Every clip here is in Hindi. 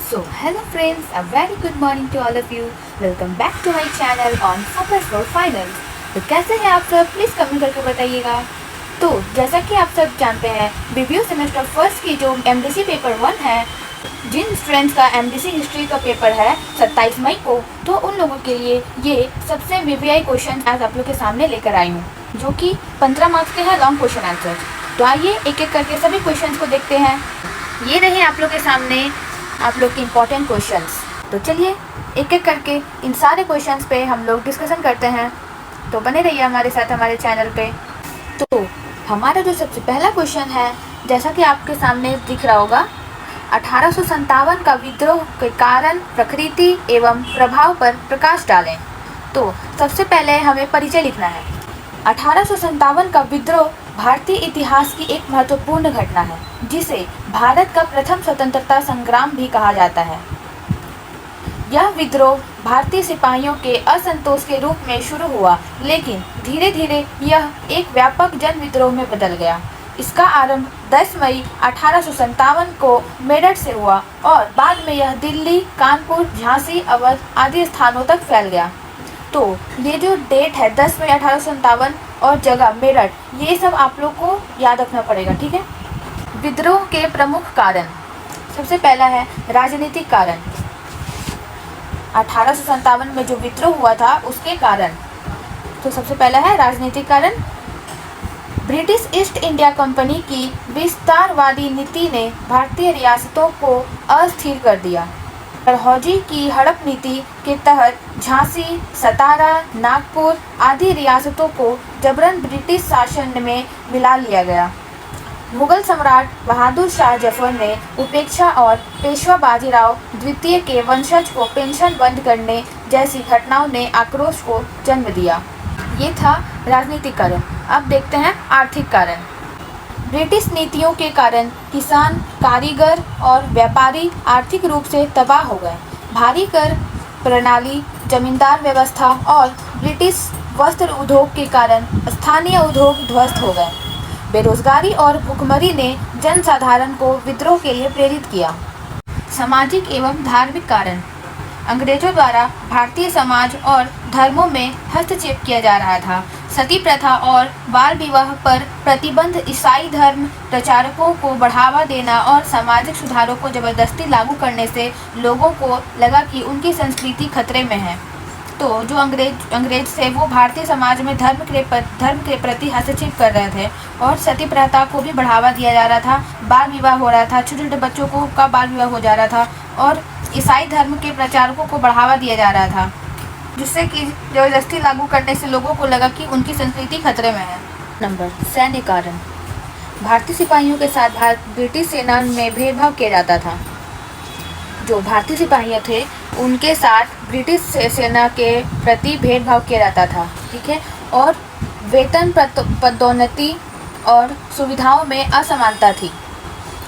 So hello friends, a very good morning to all of you. Welcome back to my channel on Focus for Finals. तो कैसे हैं आप सब, प्लीज़ कमेंट करके बताइएगा। तो जैसा कि आप सब जानते हैं, रिव्यू सेमेस्टर फर्स्ट की जो एमडीसी पेपर 1 है, जिन स्टूडेंट्स का एमडीसी हिस्ट्री का पेपर है 27 मई को, तो उन लोगों के लिए ये सबसे वीवीआई क्वेश्चन आज आप लोग के सामने लेकर आई हूँ, जो कि 15 मार्क्स के हैं लॉन्ग क्वेश्चन आंसर। तो आइए एक एक करके सभी क्वेश्चंस को देखते हैं। ये रहे आप लोग के सामने आप लोग के इम्पोर्टेंट क्वेश्चंस। तो चलिए एक एक करके इन सारे क्वेश्चंस पे हम लोग डिस्कशन करते हैं। तो बने रहिए हमारे साथ हमारे चैनल पे। तो हमारा जो सबसे पहला क्वेश्चन है, जैसा कि आपके सामने दिख रहा होगा, 1857 का विद्रोह के कारण, प्रकृति एवं प्रभाव पर प्रकाश डालें। तो सबसे पहले हमें परिचय लिखना है। 1857 का विद्रोह भारतीय इतिहास की एक महत्वपूर्ण घटना है, जिसे भारत का प्रथम स्वतंत्रता संग्राम भी कहा जाता है। यह विद्रोह भारतीय सिपाहियों के असंतोष के रूप में शुरू हुआ, लेकिन धीरे धीरे यह एक व्यापक जन विद्रोह में बदल गया। इसका आरंभ 10 मई 1857 को मेरठ से हुआ और बाद में यह दिल्ली, कानपुर, झांसी, अवध आदि स्थानों तक फैल गया। तो ये जो डेट है 10 मई 1857 और जगह मेरठ, ये सब आप लोग को याद रखना पड़ेगा, ठीक है। विद्रोह के प्रमुख कारण, सबसे पहला है राजनीतिक कारण। 1857 में जो विद्रोह हुआ था उसके कारण, तो सबसे पहला है राजनीतिक कारण। ब्रिटिश ईस्ट इंडिया कंपनी की विस्तारवादी नीति ने भारतीय रियासतों को अस्थिर कर दिया। डलहौजी की हड़प नीति के तहत झांसी, सतारा, नागपुर आदि रियासतों को जबरन ब्रिटिश शासन में मिला लिया गया। मुगल सम्राट बहादुर शाह जफर ने उपेक्षा और पेशवा बाजीराव द्वितीय के वंशज को पेंशन बंद करने जैसी घटनाओं ने आक्रोश को जन्म दिया। ये था राजनीतिक कारण। अब देखते हैं आर्थिक कारण। ब्रिटिश नीतियों के कारण किसान, कारीगर और व्यापारी आर्थिक रूप से तबाह हो गए। भारी कर प्रणाली, जमींदार व्यवस्था और ब्रिटिश वस्त्र उद्योग के कारण स्थानीय उद्योग ध्वस्त हो गए। बेरोजगारी और भुखमरी ने जनसाधारण को विद्रोह के लिए प्रेरित किया। सामाजिक एवं धार्मिक कारण, अंग्रेजों द्वारा भारतीय समाज और धर्मों में हस्तक्षेप किया जा रहा था। सती प्रथा और बाल विवाह पर प्रतिबंध, ईसाई धर्म प्रचारकों को बढ़ावा देना और सामाजिक सुधारों को जबरदस्ती लागू करने से लोगों को लगा कि उनकी संस्कृति खतरे में है। तो जो अंग्रेज थे वो भारतीय समाज में धर्म के प्रति हस्तक्षेप कर रहे थे और सती प्रथा को भी बढ़ावा दिया जा रहा था। बाल विवाह हो रहा था, छोटे छोटे बच्चों को का बाल विवाह हो जा रहा था और ईसाई धर्म के प्रचारकों को बढ़ावा दिया जा रहा था, जिससे कि जबरदस्ती लागू करने से लोगों को लगा कि उनकी संस्कृति खतरे में है। नंबर सैन्य कारण, भारतीय सिपाहियों के साथ ब्रिटिश सेना में भेदभाव किया जाता था। जो भारतीय सिपाही थे उनके साथ ब्रिटिश सेना के प्रति भेदभाव किया जाता था, ठीक है। और वेतन, पदोन्नति और सुविधाओं में असमानता थी।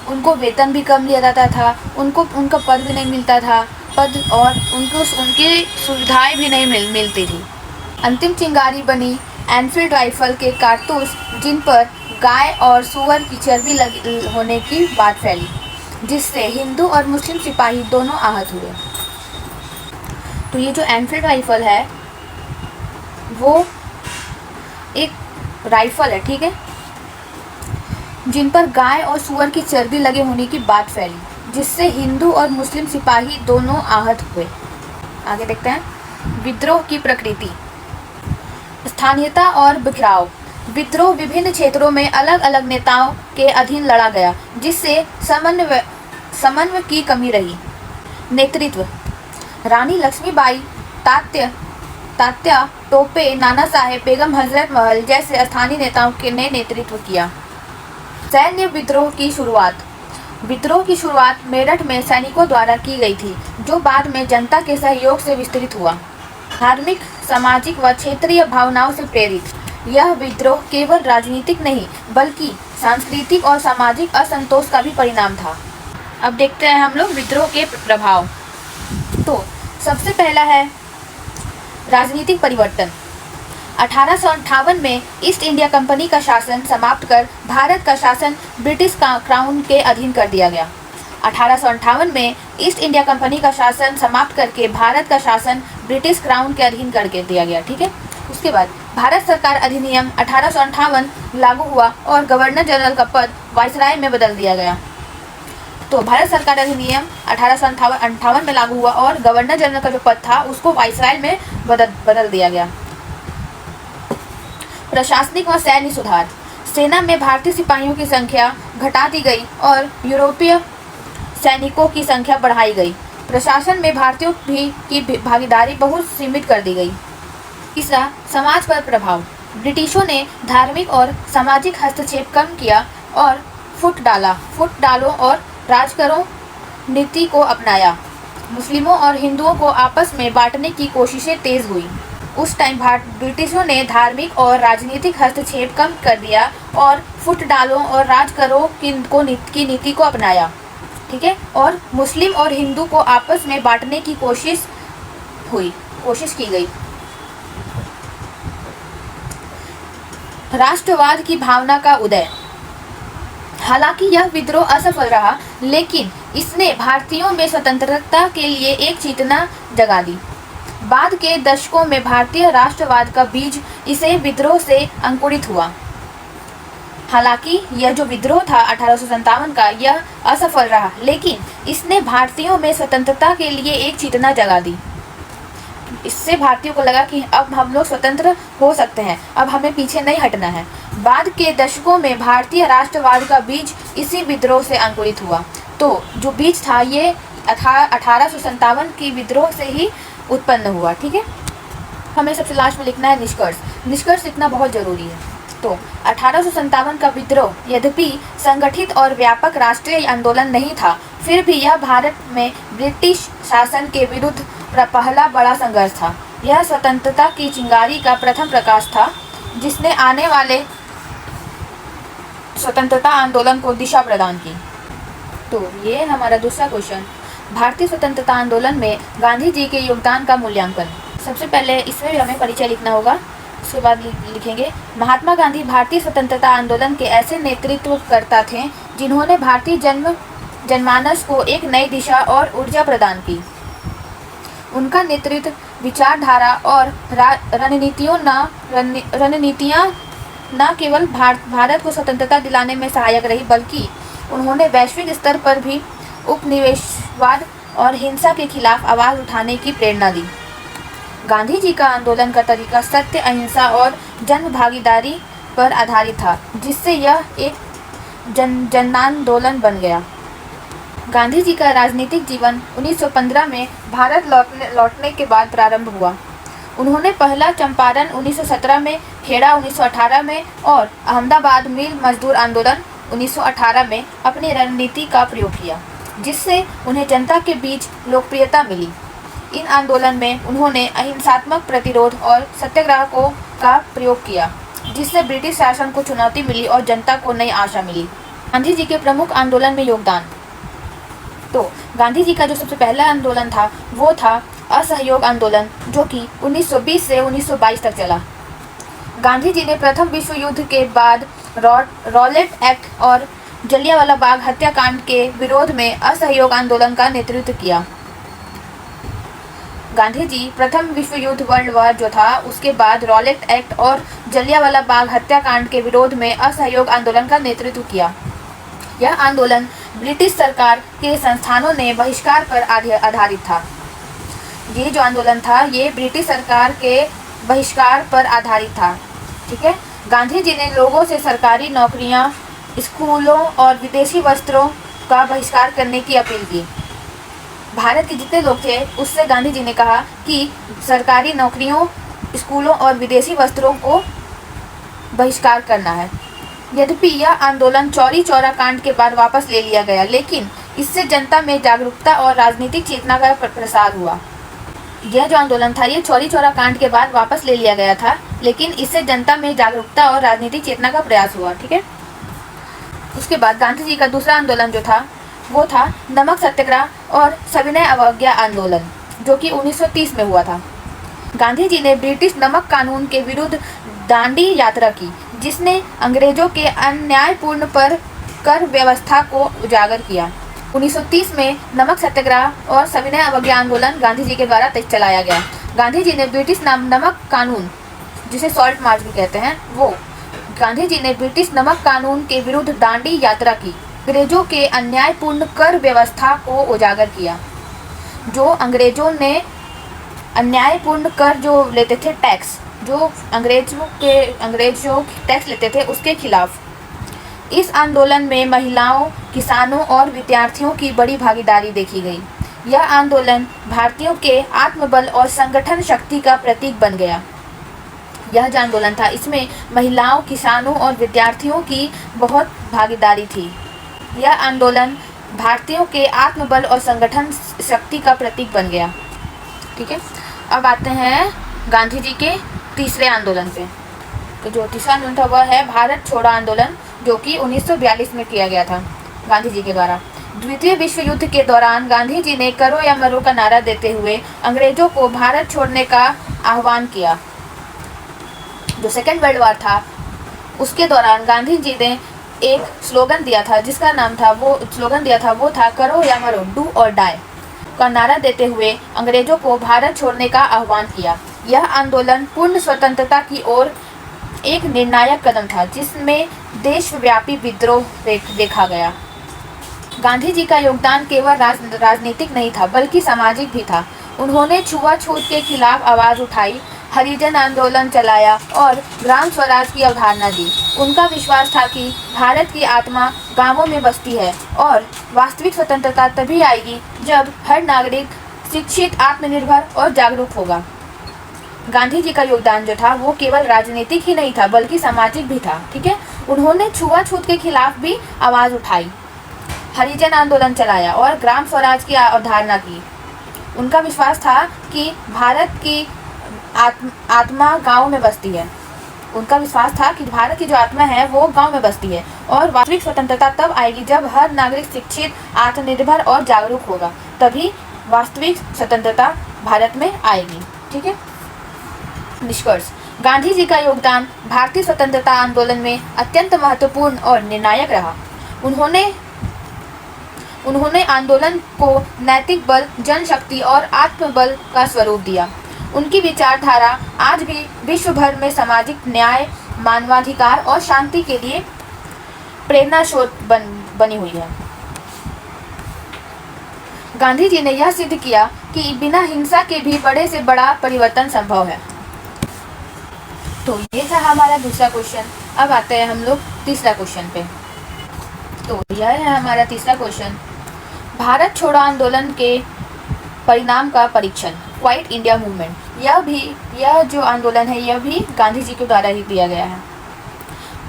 उनको वेतन भी कम लिया जाता था, उनका पद भी नहीं मिलता था, और उनकी सुविधाएं भी नहीं मिलती थी। अंतिम चिंगारी बनी एनफील्ड राइफल के कारतूस, जिन पर गाय और सूअर की चर्बी होने की बात फैली, जिससे हिंदू और मुस्लिम सिपाही दोनों आहत हुए। तो ये जो एनफील्ड राइफल है वो एक राइफल है, ठीक है, जिन पर गाय और सूअर की चर्बी लगे होने की बात फैली, जिससे हिंदू और मुस्लिम सिपाही दोनों आहत हुए। आगे देखते हैं विद्रोह की प्रकृति। स्थानीयता और बिखराव, विद्रोह विभिन्न क्षेत्रों में अलग अलग नेताओं के अधीन लड़ा गया, जिससे समन्वय की कमी रही। नेतृत्व, रानी लक्ष्मीबाई, तात्या टोपे, नाना साहेब, बेगम हजरत महल जैसे स्थानीय नेताओं ने नेतृत्व किया। सैन्य विद्रोह की शुरुआत, विद्रोह की शुरुआत मेरठ में सैनिकों द्वारा की गई थी, जो बाद में जनता के सहयोग से विस्तृत हुआ। धार्मिक, सामाजिक व क्षेत्रीय भावनाओं से प्रेरित, यह विद्रोह केवल राजनीतिक नहीं बल्कि सांस्कृतिक और सामाजिक असंतोष का भी परिणाम था। अब देखते हैं हम लोग विद्रोह के प्रभाव। तो सबसे पहला है राजनीतिक परिवर्तन। 1858 में ईस्ट इंडिया कंपनी का शासन समाप्त कर भारत का शासन ब्रिटिश क्राउन के अधीन कर दिया गया। 1858 में ईस्ट इंडिया कंपनी का शासन समाप्त करके भारत का शासन ब्रिटिश क्राउन के अधीन करके दिया गया। ठीक है, उसके बाद भारत सरकार अधिनियम 1858 लागू हुआ और गवर्नर जनरल का पद वायसराय में बदल दिया गया। तो भारत सरकार अधिनियम 1858 में लागू हुआ और गवर्नर जनरल का जो पद था उसको वायसराय में बदल दिया गया। प्रशासनिक व सैन्य सुधार। सेना में भारतीय सिपाहियों की संख्या घटा दी गई और यूरोपीय सैनिकों की संख्या बढ़ाई गई। प्रशासन में भारतीयों की भागीदारी बहुत सीमित कर दी गई। तीसरा, समाज पर प्रभाव। ब्रिटिशों ने धार्मिक और सामाजिक हस्तक्षेप कम किया और फुट डालो और राज करो नीति को अपनाया। मुस्लिमों और हिंदुओं को आपस में बांटने की कोशिशें तेज हुई। उस टाइम ब्रिटिशों ने धार्मिक और राजनीतिक हस्तक्षेप कम कर दिया और फुट डालो और राज करो की नीति को अपनाया। ठीक है, और मुस्लिम और हिंदू को आपस में बांटने की कोशिश की गई। राष्ट्रवाद की भावना का उदय। हालांकि यह विद्रोह असफल रहा, लेकिन इसने भारतीयों में स्वतंत्रता के लिए एक चेतना जगा दी। बाद के दशकों में भारतीय राष्ट्रवाद का बीज इसे विद्रोह से अंकुरित हुआ। हालांकि यह जो विद्रोह था 1857 का, यह असफल रहा, लेकिन इसने भारतीयों में स्वतंत्रता के लिए एक चेतना जगा दी। इससे भारतीयों को लगा कि अब हम लोग स्वतंत्र हो सकते हैं, अब हमें पीछे नहीं हटना है। बाद के दशकों में भारतीय राष्ट्रवाद का बीज इसी विद्रोह से अंकुरित हुआ। तो जो बीज था ये 1857 की विद्रोह से ही उत्पन्न हुआ। ठीक है, हमें सबसे लास्ट में लिखना है निष्कर्ष लिखना बहुत जरूरी है। तो 1857 का विद्रोह यद्यपि संगठित और व्यापक राष्ट्रीय आंदोलन नहीं था, फिर भी यह भारत में ब्रिटिश शासन के विरुद्ध पहला बड़ा संघर्ष था। यह स्वतंत्रता की चिंगारी का प्रथम प्रकाश था, जिसने आने वाले स्वतंत्रता आंदोलन को दिशा प्रदान की। तो ये हमारा दूसरा क्वेश्चन, भारतीय स्वतंत्रता आंदोलन में गांधी जी के योगदान का मूल्यांकन। सबसे पहले इसमें भी हमें परिचय लिखना होगा, उसके बाद लिखेंगे महात्मा गांधी भारतीय स्वतंत्रता आंदोलन के ऐसे नेतृत्वकर्ता थे जिन्होंने भारतीय जनमानस को एक नई दिशा और ऊर्जा प्रदान की। उनका नेतृत्व, विचारधारा और रणनीतियाँ न केवल भारत को स्वतंत्रता दिलाने में सहायक रही, बल्कि उन्होंने वैश्विक स्तर पर भी उपनिवेशवाद और हिंसा के खिलाफ आवाज़ उठाने की प्रेरणा दी। गांधी जी का आंदोलन का तरीका सत्य, अहिंसा और जन भागीदारी पर आधारित था, जिससे यह एक जनांदोलन बन गया। गांधी जी का राजनीतिक जीवन 1915 में भारत लौटने के बाद प्रारंभ हुआ। उन्होंने पहला चंपारण 1917 में, खेड़ा 1918 में और अहमदाबाद मिल मजदूर आंदोलन 1918 में अपनी रणनीति का प्रयोग किया, जिससे उन्हें जनता के बीच लोकप्रियता मिली। इन आंदोलन में उन्होंने अहिंसात्मक प्रतिरोध और सत्याग्रह का प्रयोग किया, जिससे ब्रिटिश शासन को चुनौती मिली और जनता को नई आशा मिली। गांधी जी के प्रमुख आंदोलन में योगदान। तो गांधी जी का जो सबसे पहला आंदोलन था वो था असहयोग आंदोलन, जो कि 1920 से 1922 तक चला। गांधी जी ने प्रथम विश्व युद्ध के बाद रॉलेट एक्ट और जलियांवाला बाग हत्याकांड के विरोध में असहयोग आंदोलन का नेतृत्व किया। गांधी जी प्रथम विश्व युद्ध वर्ल्ड वॉर जो था उसके बाद रॉलेट एक्ट और जलियांवाला बाग हत्याकांड के विरोध में असहयोग आंदोलन का नेतृत्व किया। यह आंदोलन ब्रिटिश सरकार के संस्थानों ने बहिष्कार पर आधारित था। ये जो आंदोलन था ये ब्रिटिश सरकार के बहिष्कार पर आधारित था। ठीक है, गांधी जी ने लोगों से सरकारी नौकरियां, स्कूलों और विदेशी वस्त्रों का बहिष्कार करने की अपील की। भारत के जितने लोग थे उससे गांधी जी ने कहा कि सरकारी नौकरियों, स्कूलों और विदेशी वस्त्रों को बहिष्कार करना है। यद्यपि यह आंदोलन चौरी चौरा कांड के बाद वापस ले लिया गया, लेकिन इससे जनता में जागरूकता और राजनीतिक चेतना का प्रसार हुआ। यह जो आंदोलन था ये चौरी चौरा कांड के बाद वापस ले लिया गया था, लेकिन इससे जनता में जागरूकता और राजनीतिक चेतना का प्रयास हुआ। ठीक है, उसके बाद गांधी जी का दूसरा आंदोलन जो था वो था नमक सत्याग्रह और सविनय अवज्ञा आंदोलन, जो कि 1930 में हुआ था। गांधी जी ने ब्रिटिश नमक कानून के विरुद्ध दांडी यात्रा की, जिसने अंग्रेजों के अन्यायपूर्ण पर कर व्यवस्था को उजागर किया। 1930 में नमक सत्याग्रह और सविनय अवज्ञा आंदोलन गांधी जी के द्वारा चलाया गया। गांधी जी ने ब्रिटिश नमक कानून, जिसे सॉल्ट मार्च भी कहते हैं, गांधी जी ने ब्रिटिश नमक कानून के विरुद्ध दांडी यात्रा की। अंग्रेजों के अन्यायपूर्ण कर व्यवस्था को उजागर किया। जो अंग्रेजों ने अन्यायपूर्ण कर जो लेते थे, टैक्स, जो अंग्रेज जो टैक्स लेते थे, उसके खिलाफ। इस आंदोलन में महिलाओं, किसानों और विद्यार्थियों की बड़ी भागीदारी देखी गई। यह आंदोलन भारतीयों के आत्मबल और संगठन शक्ति का प्रतीक बन गया। यह जो आंदोलन था, इसमें महिलाओं, किसानों और विद्यार्थियों की बहुत भागीदारी थी। यह आंदोलन भारतीयों के आत्मबल और संगठन शक्ति का प्रतीक बन गया। ठीक है, अब आते हैं गांधी जी के तीसरे आंदोलन पे। तो जो तीसरा आंदोलन था वह है भारत छोड़ो आंदोलन, जो कि 1942 में किया गया था गांधी जी के द्वारा। द्वितीय विश्व युद्ध के दौरान गांधी जी ने करो या मरो का नारा देते हुए अंग्रेजों को भारत छोड़ने का आह्वान किया। जो सेकेंड वर्ल्ड वॉर था, उसके दौरान गांधी जी ने एक स्लोगन दिया था, जिसका नाम था, वो था करो या मरो, डू और डाई का नारा देते हुए अंग्रेजों को भारत छोड़ने का आह्वान किया। यह आंदोलन पूर्ण स्वतंत्रता की ओर एक निर्णायक कदम था, जिसमें देशव्यापी विद्रोह देखा गया। गांधी जी का योगदान केवल राजनीतिक नहीं था, बल्कि सामाजिक भी था। उन्होंने छुआछूत के खिलाफ आवाज़ उठाई, हरिजन आंदोलन चलाया और ग्राम स्वराज की अवधारणा दी। उनका विश्वास था कि भारत की आत्मा गांवों में बसती है और वास्तविक स्वतंत्रता तभी आएगी जब हर नागरिक शिक्षित, आत्मनिर्भर और जागरूक होगा। गांधी जी का योगदान जो था वो केवल राजनीतिक ही नहीं था, बल्कि सामाजिक भी था। ठीक है, उन्होंने छुआछूत के खिलाफ भी आवाज़ उठाई, हरिजन आंदोलन चलाया और ग्राम स्वराज की अवधारणा की। उनका विश्वास था कि भारत की आत्मा गांव में बसती है। उनका विश्वास था कि भारत की जो आत्मा है वो गांव में बसती है और वास्तविक स्वतंत्रता तब आएगी जब हर नागरिक शिक्षित, आत्मनिर्भर और जागरूक होगा, तभी वास्तविक स्वतंत्रता भारत में आएगी। ठीक है, निष्कर्ष। गांधी जी का योगदान भारतीय स्वतंत्रता आंदोलन में अत्यंत महत्वपूर्ण और निर्णायक रहा। उन्होंने आंदोलन को नैतिक बल, जनशक्ति और आत्मबल का स्वरूप दिया। उनकी विचारधारा आज भी विश्व भर में सामाजिक न्याय, मानवाधिकार और शांति के लिए प्रेरणा स्रोत बनी हुई है। गांधी जी ने यह सिद्ध किया कि बिना हिंसा के भी बड़े से बड़ा परिवर्तन संभव है। तो ये था हमारा दूसरा क्वेश्चन। अब आते हैं हम लोग तीसरा क्वेश्चन पे। तो यह है हमारा तीसरा क्वेश्चन, भारत छोड़ो आंदोलन के परिणाम का परीक्षण, क्वाइट इंडिया मूवमेंट। यह जो आंदोलन है यह भी गांधी जी के द्वारा ही दिया गया है।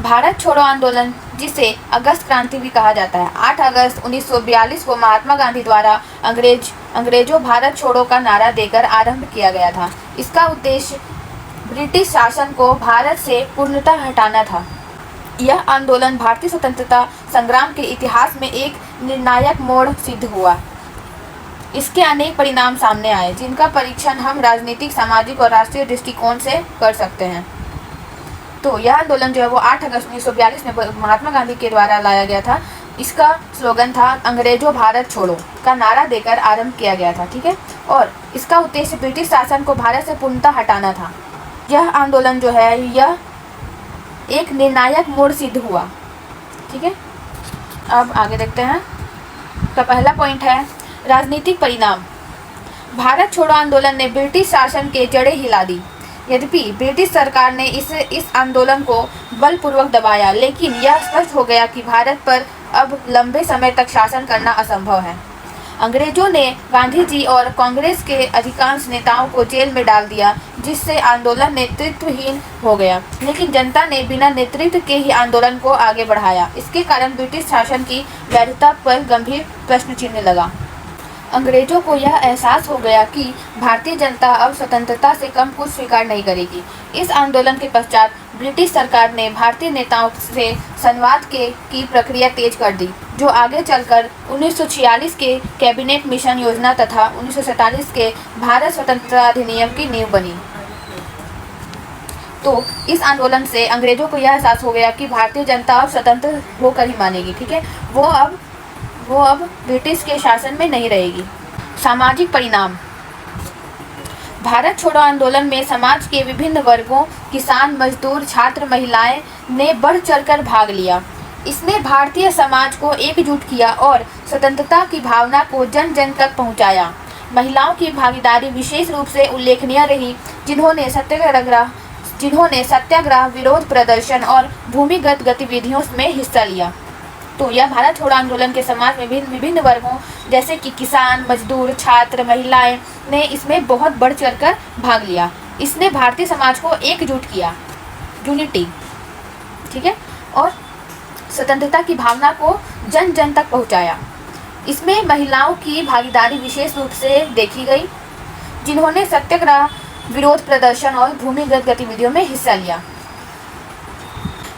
भारत छोड़ो आंदोलन, जिसे अगस्त क्रांति भी कहा जाता है, 8 अगस्त 1942 को महात्मा गांधी द्वारा अंग्रेजों भारत छोड़ो का नारा देकर आरंभ किया गया था। इसका उद्देश्य ब्रिटिश शासन को भारत से पूर्णतः हटाना था। यह आंदोलन भारतीय स्वतंत्रता संग्राम के इतिहास में एक निर्णायक मोड़ सिद्ध हुआ। इसके अनेक परिणाम सामने आए, जिनका परीक्षण हम राजनीतिक, सामाजिक और राष्ट्रीय दृष्टिकोण से कर सकते हैं। तो यह आंदोलन जो है वो 8 अगस्त 1942 में महात्मा गांधी के द्वारा लाया गया था। इसका स्लोगन था अंग्रेजों भारत छोड़ो का नारा देकर आरंभ किया गया था। ठीक है, और इसका उद्देश्य ब्रिटिश शासन को भारत से पूर्णतः हटाना था। यह आंदोलन जो है यह एक निर्णायक मोड़ सिद्ध हुआ। ठीक है, अब आगे देखते हैं। तो पहला पॉइंट है राजनीतिक परिणाम। भारत छोड़ो आंदोलन ने ब्रिटिश शासन के जड़ें हिला दी। यद्यपि ब्रिटिश सरकार ने इस आंदोलन को बलपूर्वक दबाया, लेकिन यह स्पष्ट हो गया कि भारत पर अब लंबे समय तक शासन करना असंभव है। अंग्रेजों ने गांधी जी और कांग्रेस के अधिकांश नेताओं को जेल में डाल दिया, जिससे आंदोलन नेतृत्वहीन हो गया। लेकिन जनता ने बिना नेतृत्व के ही आंदोलन को आगे बढ़ाया। इसके कारण ब्रिटिश शासन की वैधता पर गंभीर प्रश्न चिन्ह लगा। अंग्रेजों को यह एहसास हो गया कि भारतीय जनता अब स्वतंत्रता से कम कुछ स्वीकार नहीं करेगी। इस आंदोलन के पश्चात ब्रिटिश सरकार ने भारतीय नेताओं से संवाद की प्रक्रिया तेज कर दी, जो आगे चलकर 1946 के कैबिनेट मिशन योजना तथा 1947 के भारत स्वतंत्रता अधिनियम की नींव बनी। तो इस आंदोलन से अंग्रेजों को यह एहसास हो गया कि भारतीय जनता अब स्वतंत्र होकर ही मानेगी। ठीक है, वो वो अब ब्रिटिश के शासन में नहीं रहेगी। सामाजिक परिणाम। भारत छोड़ो आंदोलन में समाज के विभिन्न वर्गों, किसान, मजदूर, छात्र, महिलाएं ने बढ़ चढ़कर भाग लिया। इसने भारतीय समाज को एकजुट किया और स्वतंत्रता की भावना को जन जन तक पहुंचाया। महिलाओं की भागीदारी विशेष रूप से उल्लेखनीय रही, जिन्होंने सत्याग्रह, विरोध प्रदर्शन और भूमिगत गतिविधियों में हिस्सा लिया। तो यह भारत छोड़ो आंदोलन के समाज में विभिन्न वर्गों जैसे कि किसान, मजदूर, छात्र, महिलाएं ने इसमें बहुत बढ़ चढ़कर भाग लिया। इसने भारतीय समाज को एकजुट किया, यूनिटी, ठीक है, और स्वतंत्रता की भावना को जन जन तक पहुंचाया। इसमें महिलाओं की भागीदारी विशेष रूप से देखी गई, जिन्होंने सत्याग्रह, विरोध प्रदर्शन और भूमिगत गतिविधियों में हिस्सा लिया।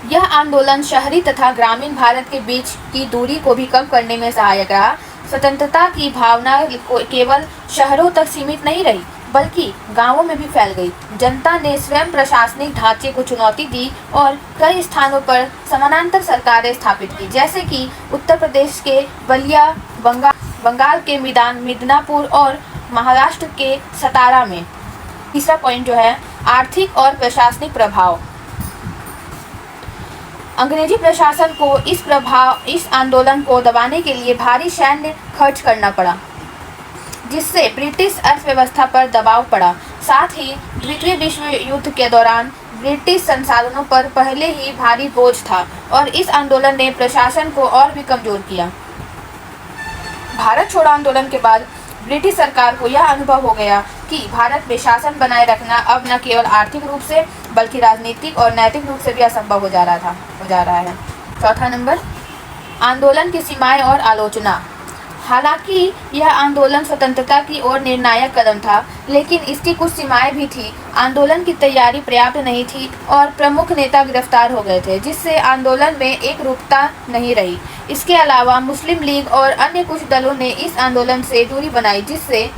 यह आंदोलन शहरी तथा ग्रामीण भारत के बीच की दूरी को भी कम करने में सहायक रहा। स्वतंत्रता की भावना केवल शहरों तक सीमित नहीं रही, बल्कि गांवों में भी फैल गई। जनता ने स्वयं प्रशासनिक ढांचे को चुनौती दी और कई स्थानों पर समानांतर सरकारें स्थापित की, जैसे कि उत्तर प्रदेश के बलिया, बंगाल के मिदनापुर और महाराष्ट्र के सतारा में। तीसरा पॉइंट जो है आर्थिक और प्रशासनिक प्रभाव। अंग्रेजी प्रशासन को इस आंदोलन को दबाने के लिए भारी सैन्य खर्च करना पड़ा, जिससे ब्रिटिश अर्थव्यवस्था पर दबाव पड़ा। साथ ही द्वितीय विश्व युद्ध के दौरान ब्रिटिश संसाधनों पर पहले ही भारी बोझ था और इस आंदोलन ने प्रशासन को और भी कमजोर किया। भारत छोड़ो आंदोलन के बाद ब्रिटिश सरकार को यह अनुभव हो गया कि भारत में शासन बनाए रखना अब न केवल आर्थिक रूप से बल्कि राजनीतिक और नैतिक रूप से भी असंभव हो जा रहा है। चौथा नंबर, आंदोलन की सीमाएं और आलोचना। हालांकि यह आंदोलन स्वतंत्रता की ओर निर्णायक कदम था, लेकिन इसकी कुछ सीमाएं भी थी। आंदोलन की तैयारी पर्याप्त नहीं थी और प्रमुख नेता गिरफ्तार हो गए थे, जिससे आंदोलन में एक रूपता नहीं रही। इसके अलावा मुस्लिम लीग और अन्य कुछ दलों ने इस आंदोलन से दूरी बनाई, जिससे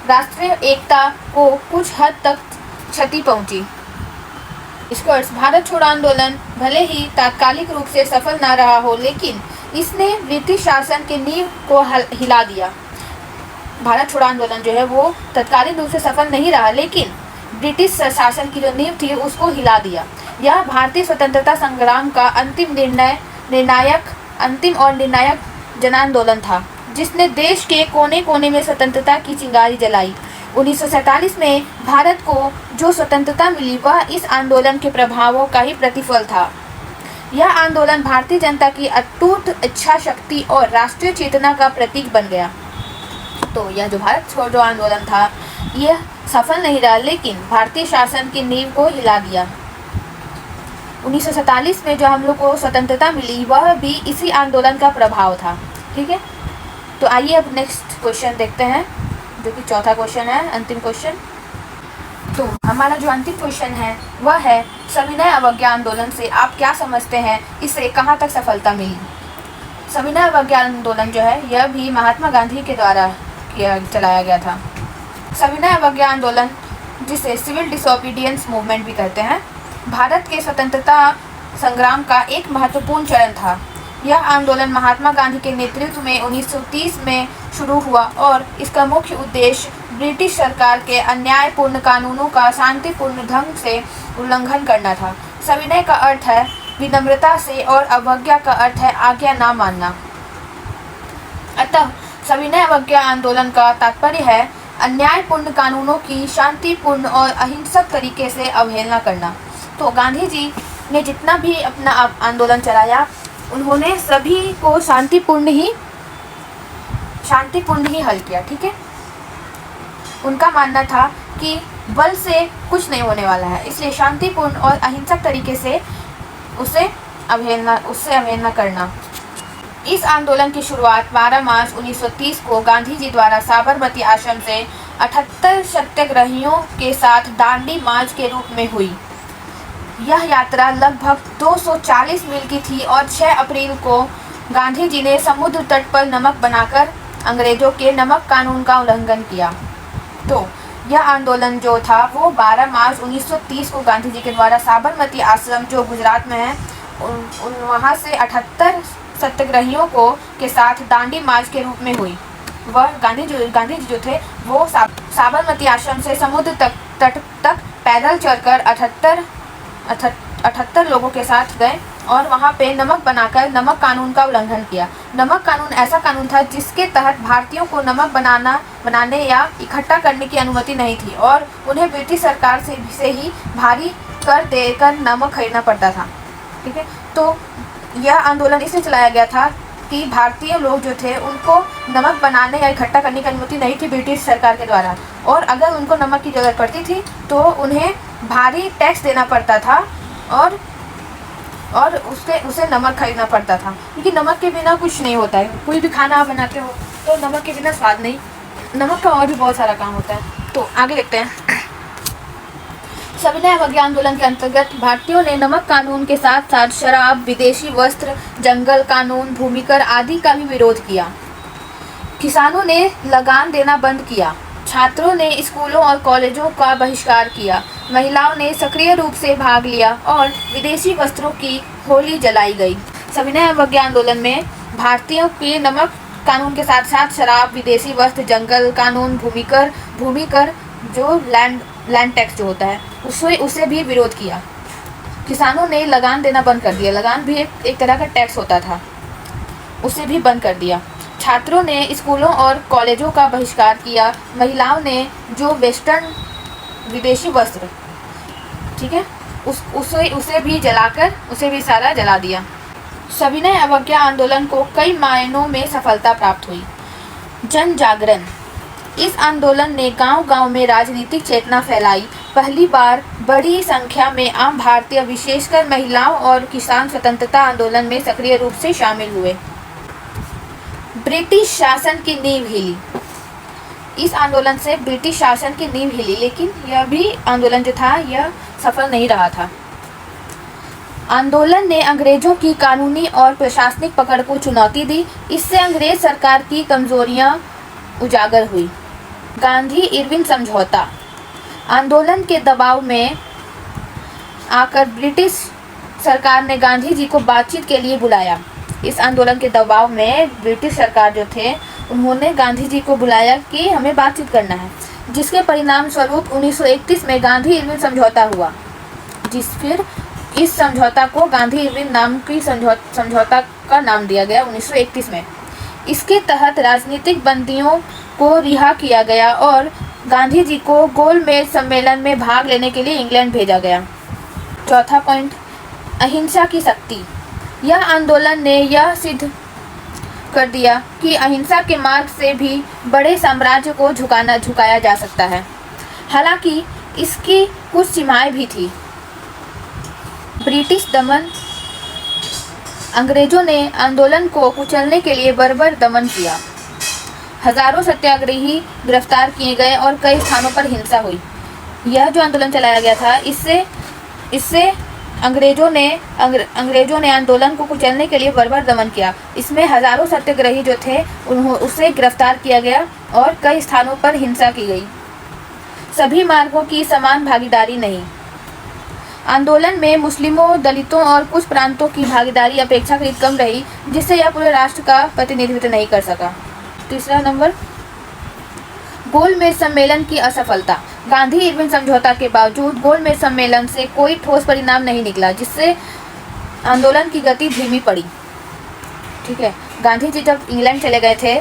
राष्ट्रीय एकता को कुछ हद तक क्षति पहुंची। इसका अर्थ भारत छोड़ो आंदोलन भले ही तात्कालिक रूप से सफल न रहा हो, लेकिन इसने ब्रिटिश शासन के नींव को हिला दिया। भारत छोड़ो आंदोलन जो है वो तत्कालीन रूप से सफल नहीं रहा, लेकिन ब्रिटिश शासन की जो नींव थी उसको हिला दिया। यह भारतीय स्वतंत्रता संग्राम का अंतिम और निर्णायक जन आंदोलन था, जिसने देश के कोने कोने में स्वतंत्रता की चिंगारी जलाई। 1947 में भारत को जो स्वतंत्रता मिली वह इस आंदोलन के प्रभावों का ही प्रतिफल था। यह आंदोलन भारतीय जनता की अटूट इच्छा शक्ति और राष्ट्रीय चेतना का प्रतीक बन गया। तो यह जो भारत छोड़ो आंदोलन था यह सफल नहीं रहा, लेकिन भारतीय शासन की नींव को हिला दिया। 1947 में जो हम लोग को स्वतंत्रता मिली वह भी इसी आंदोलन का प्रभाव था। ठीक है, तो आइए अब नेक्स्ट क्वेश्चन देखते हैं, जो कि चौथा क्वेश्चन है, अंतिम क्वेश्चन। तो हमारा जो अंतिम क्वेश्चन है वह है, सविनय अवज्ञा आंदोलन से आप क्या समझते हैं, इसे कहाँ तक सफलता मिली। सविनय अवज्ञा आंदोलन जो है यह भी महात्मा गांधी के द्वारा चलाया गया था। सविनय अवज्ञा आंदोलन, जिसे सिविल डिसोबीडियंस मूवमेंट भी कहते हैं, भारत के स्वतंत्रता संग्राम का एक महत्वपूर्ण चरण था। यह आंदोलन महात्मा गांधी के नेतृत्व में 1930 में शुरू हुआ और इसका मुख्य उद्देश्य ब्रिटिश सरकार के अन्यायपूर्ण कानूनों का शांतिपूर्ण ढंग से उल्लंघन करना था। सविनय का अर्थ है विनम्रता से और अवज्ञा का अर्थ है आज्ञा ना मानना। अतः सविनय अवज्ञा आंदोलन का तात्पर्य है अन्यायपूर्ण कानूनों की शांतिपूर्ण और अहिंसक तरीके से अवहेलना करना। तो गांधी जी ने जितना भी अपना आंदोलन चलाया उन्होंने सभी को शांतिपूर्ण ही हल किया। ठीक है, उनका मानना था कि बल से कुछ नहीं होने वाला है, इसलिए शांतिपूर्ण और अहिंसक तरीके से उससे अवहेलना करना। इस आंदोलन की शुरुआत 12 मार्च 1930 को गांधी जी द्वारा साबरमती आश्रम से 78 सत्याग्रहियों के साथ दांडी मार्च के रूप में हुई। यह यात्रा लगभग 240 मील की थी और 6 अप्रैल को गांधी जी ने समुद्र तट पर नमक बनाकर अंग्रेजों के नमक कानून का उल्लंघन किया। तो यह आंदोलन जो था वो 12 मार्च 1930 को गांधी जी के द्वारा साबरमती आश्रम जो गुजरात में है वहाँ से 78 सत्याग्रहियों को के साथ दांडी मार्च के रूप में हुई। वह गांधी जी जो थे वो साबरमती आश्रम से समुद्र तट तक पैदल चलकर 78 लोगों के साथ गए और वहाँ पे नमक बनाकर नमक कानून का उल्लंघन किया। नमक कानून ऐसा कानून था जिसके तहत भारतीयों को नमक बनाने या इकट्ठा करने की अनुमति नहीं थी और उन्हें ब्रिटिश सरकार से ही भारी कर देकर नमक खरीदना पड़ता था। ठीक है, तो यह आंदोलन इसलिए चलाया गया था कि भारतीय लोग जो थे उनको नमक बनाने या इकट्ठा करने की अनुमति नहीं थी ब्रिटिश सरकार के द्वारा, और अगर उनको नमक की ज़रूरत पड़ती थी तो उन्हें भारी टैक्स देना पड़ता था और उसे नमक खरीदना पड़ता था, क्योंकि नमक के बिना कुछ नहीं होता है। कोई भी खाना आप बनाते हो तो नमक के बिना स्वाद नहीं। नमक का और भी बहुत सारा काम होता है। तो आगे देखते हैं। सविनय अवज्ञा आंदोलन के अंतर्गत भारतीयों ने नमक कानून के साथ साथ शराब, विदेशी वस्त्र, जंगल कानून, भूमिकर आदि का भी विरोध किया। किसानों ने लगान देना बंद किया। छात्रों ने स्कूलों और कॉलेजों का बहिष्कार किया। महिलाओं ने सक्रिय रूप से भाग लिया और विदेशी वस्त्रों की होली जलाई गई। सविनय अवज्ञा आंदोलन में भारतीयों के नमक कानून के साथ साथ शराब, विदेशी वस्त्र, जंगल कानून, भूमिकर जो लैंड टैक्स जो होता है उसे भी विरोध किया। किसानों ने लगान देना बंद कर दिया। लगान भी एक तरह का टैक्स होता था, उसे भी बंद कर दिया। छात्रों ने स्कूलों और कॉलेजों का बहिष्कार किया। महिलाओं ने जो वेस्टर्न विदेशी वस्त्र, ठीक है, उसे भी सारा जला दिया। सविनय अवज्ञा आंदोलन को कई मायनों में सफलता प्राप्त हुई। जन जागरण, इस आंदोलन ने गांव-गांव में राजनीतिक चेतना फैलाई। पहली बार बड़ी संख्या में आम भारतीय, विशेषकर महिलाओं और किसान स्वतंत्रता आंदोलन में सक्रिय रूप से शामिल हुए। ब्रिटिश शासन की नींव हिली। इस आंदोलन से ब्रिटिश शासन की नींव हिली, लेकिन यह भी आंदोलन जो था यह सफल नहीं रहा था। आंदोलन ने अंग्रेजों की कानूनी और प्रशासनिक पकड़ को चुनौती दी। इससे अंग्रेज सरकार की कमजोरियां उजागर हुई। गांधी इरविन समझौता, आंदोलन के दबाव में आकर ब्रिटिश सरकार ने गांधी जी को बातचीत के लिए बुलाया। इस आंदोलन के दबाव में ब्रिटिश सरकार जो थे उन्होंने गांधी जी को बुलाया कि हमें बातचीत करना है, जिसके परिणाम स्वरूप 1931 में गांधी इरविन समझौता हुआ। फिर इस समझौता को गांधी इरविन नाम की समझौता का नाम दिया गया 1931 में। इसके तहत राजनीतिक बंदियों को रिहा किया गया और गांधी जी को गोलमेज सम्मेलन में भाग लेने के लिए इंग्लैंड भेजा गया। चौथा पॉइंट, अहिंसा की शक्ति। यह आंदोलन ने यह सिद्ध कर दिया कि अहिंसा के मार्ग से भी बड़े साम्राज्य को झुकाया जा सकता है। हालांकि इसकी कुछ सीमाएं भी थी। ब्रिटिश दमन, अंग्रेजों ने आंदोलन को कुचलने के लिए बर्बर दमन किया। हजारों सत्याग्रही गिरफ्तार किए गए और कई स्थानों पर हिंसा हुई। यह जो आंदोलन चलाया गया था इससे अंग्रेजों ने आंदोलन को कुचलने के लिए बर्बर दमन किया। इसमें हजारों सत्याग्रही जो थे उसे गिरफ्तार किया गया और कई स्थानों पर हिंसा की गई। सभी मार्गों की समान भागीदारी नहीं। आंदोलन में मुस्लिमों, दलितों और कुछ प्रांतों की भागीदारी अपेक्षाकृत कम रही, जिससे यह पूरे राष्ट्र का प्रतिनिधित्व नहीं कर सका। तीसरा नंबर, गोलमेज सम्मेलन की असफलता। गांधी इरविन समझौता के बावजूद गोलमेज सम्मेलन से कोई ठोस परिणाम नहीं निकला, जिससे आंदोलन की गति धीमी पड़ी। ठीक है, गांधी जी जब इंग्लैंड चले गए थे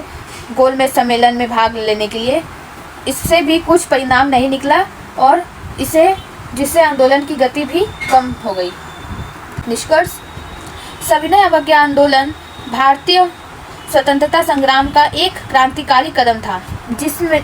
गोलमेज सम्मेलन में भाग लेने के लिए, इससे भी कुछ परिणाम नहीं निकला और जिससे आंदोलन की गति भी कम हो गई। निष्कर्ष, सविनय अवज्ञा आंदोलन भारतीय स्वतंत्रता संग्राम का एक क्रांतिकारी कदम था, जिसमें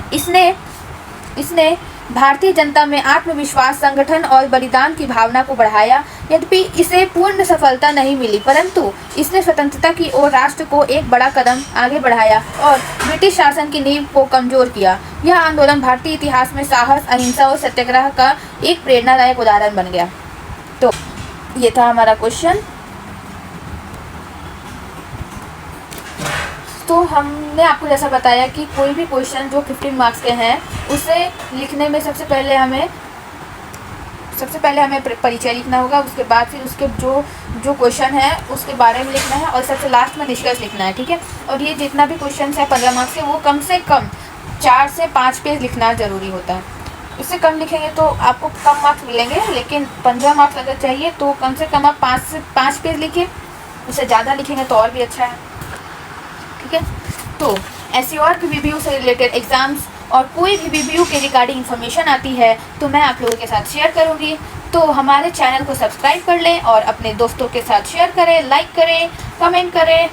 इसने भारतीय जनता में आत्मविश्वास, संगठन और बलिदान की भावना को बढ़ाया। यद्यपि इसे पूर्ण सफलता नहीं मिली, परंतु इसने स्वतंत्रता की ओर राष्ट्र को एक बड़ा कदम आगे बढ़ाया और ब्रिटिश शासन की नींव को कमजोर किया। यह आंदोलन भारतीय इतिहास में साहस, अहिंसा और सत्याग्रह का एक प्रेरणादायक उदाहरण बन गया। तो ये था हमारा क्वेश्चन। तो हमने आपको जैसा बताया कि कोई भी क्वेश्चन जो 15 मार्क्स के हैं उसे लिखने में सबसे पहले हमें सबसे पहले हमें परिचय लिखना होगा, उसके बाद फिर उसके जो क्वेश्चन है उसके बारे में लिखना है और सबसे लास्ट में निष्कर्ष लिखना है, ठीक है। और ये जितना भी क्वेश्चन है 15 मार्क्स के, वो कम से कम 4 से 5 पेज लिखना ज़रूरी होता है। इससे कम लिखेंगे तो आपको कम मार्क्स मिलेंगे, लेकिन 15 मार्क्स अगर चाहिए तो कम से कम आप 5 पेज लिखिए। उससे ज़्यादा लिखेंगे तो और भी अच्छा है, ठीक है। तो ऐसी और भी रिव्यू से रिलेटेड एग्ज़ाम्स और कोई भी रिव्यू के रिगार्डिंग इन्फॉर्मेशन आती है तो मैं आप लोगों के साथ शेयर करूँगी। तो हमारे चैनल को सब्सक्राइब कर लें और अपने दोस्तों के साथ शेयर करें, लाइक करें, कमेंट करें,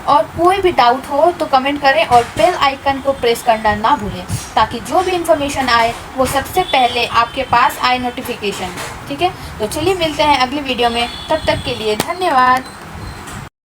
और कोई भी डाउट हो तो कमेंट करें और बेल आइकन को प्रेस करना ना भूलें, ताकि जो भी इन्फॉर्मेशन आए वो सबसे पहले आपके पास आए नोटिफिकेशन, ठीक है। तो चलिए मिलते हैं अगली वीडियो में, तब तक के लिए धन्यवाद।